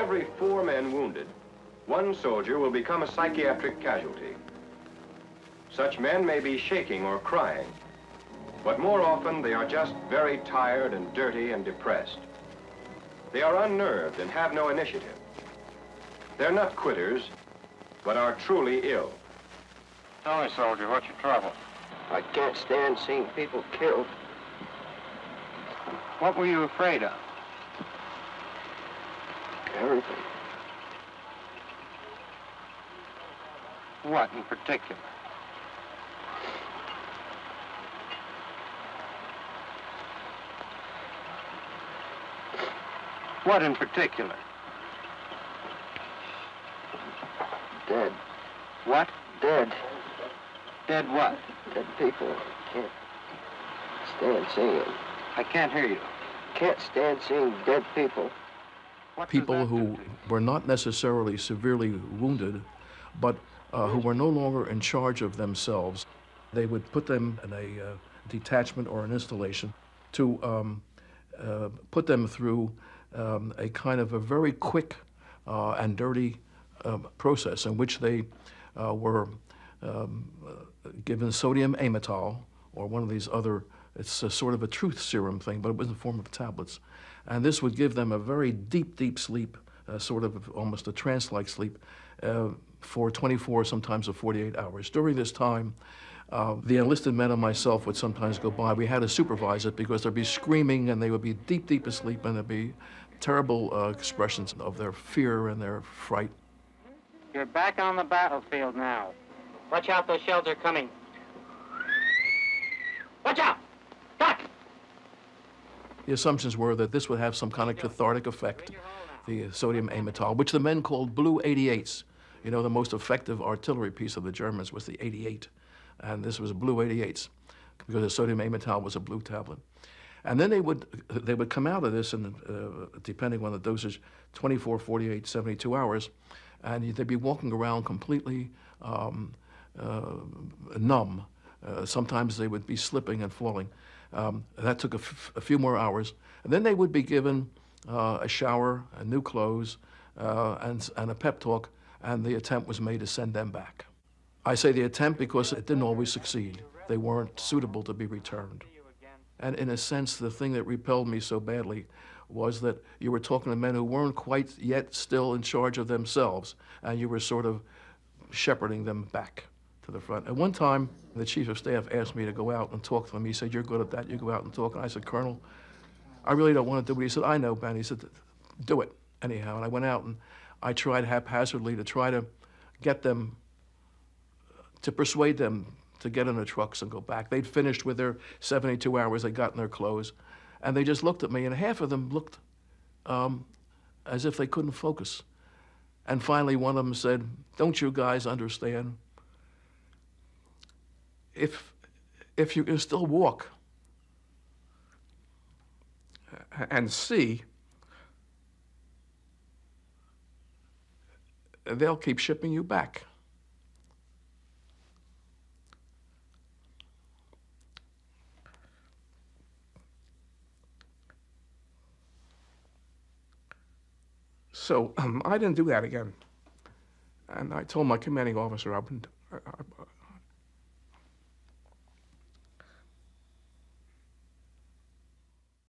every 4 men wounded, 1 soldier will become a psychiatric casualty. Such men may be shaking or crying, but more often they are just very tired and dirty and depressed. They are unnerved and have no initiative. They're not quitters, but are truly ill. Tell me, soldier, what's your trouble? I can't stand seeing people killed. What were you afraid of? Everything. What in particular? What in particular? Dead. What? Dead. Dead what? Dead people. Can't stand seeing them. I can't hear you. Can't stand seeing dead people. People who were not necessarily severely wounded, but who were no longer in charge of themselves. They would put them in a detachment or an installation to put them through a kind of a very quick and dirty process in which they were given sodium amytal or one of these other, it's a sort of a truth serum thing, but it was in the form of tablets. And this would give them a very deep, deep sleep, sort of almost a trance-like sleep, for 24, sometimes 48 hours. During this time, the enlisted men and myself would sometimes go by. We had to supervise it because they'd be screaming and they would be deep, deep asleep, and there'd be terrible expressions of their fear and their fright. You're back on the battlefield now. Watch out, those shells are coming. Watch out! Duck! The assumptions were that this would have some kind of cathartic effect, the sodium amytal, which the men called blue 88s. You know, the most effective artillery piece of the Germans was the 88, and this was blue 88s because the sodium amytal was a blue tablet. And then they would come out of this, and depending on the dosage, 24, 48, 72 hours, and they'd be walking around completely numb. Sometimes they would be slipping and falling. That took a few more hours. And then they would be given a shower, new clothes, and a pep talk, and the attempt was made to send them back. I say the attempt because it didn't always succeed. They weren't suitable to be returned. And in a sense, the thing that repelled me so badly was that you were talking to men who weren't quite yet still in charge of themselves, and you were sort of shepherding them back to the front. At one time, the chief of staff asked me to go out and talk to him. He said, "You're good at that, you go out and talk." And I said, "Colonel, I really don't want to do it." He said, "I know, Ben." He said, "Do it anyhow." And I went out and I tried haphazardly to try to get them, to persuade them to get in their trucks and go back. They'd finished with their 72 hours, they got in their clothes, and they just looked at me, and half of them looked as if they couldn't focus. And finally, one of them said, "Don't you guys understand? If you can still walk and see, they'll keep shipping you back." So I didn't do that again. And I told my commanding officer I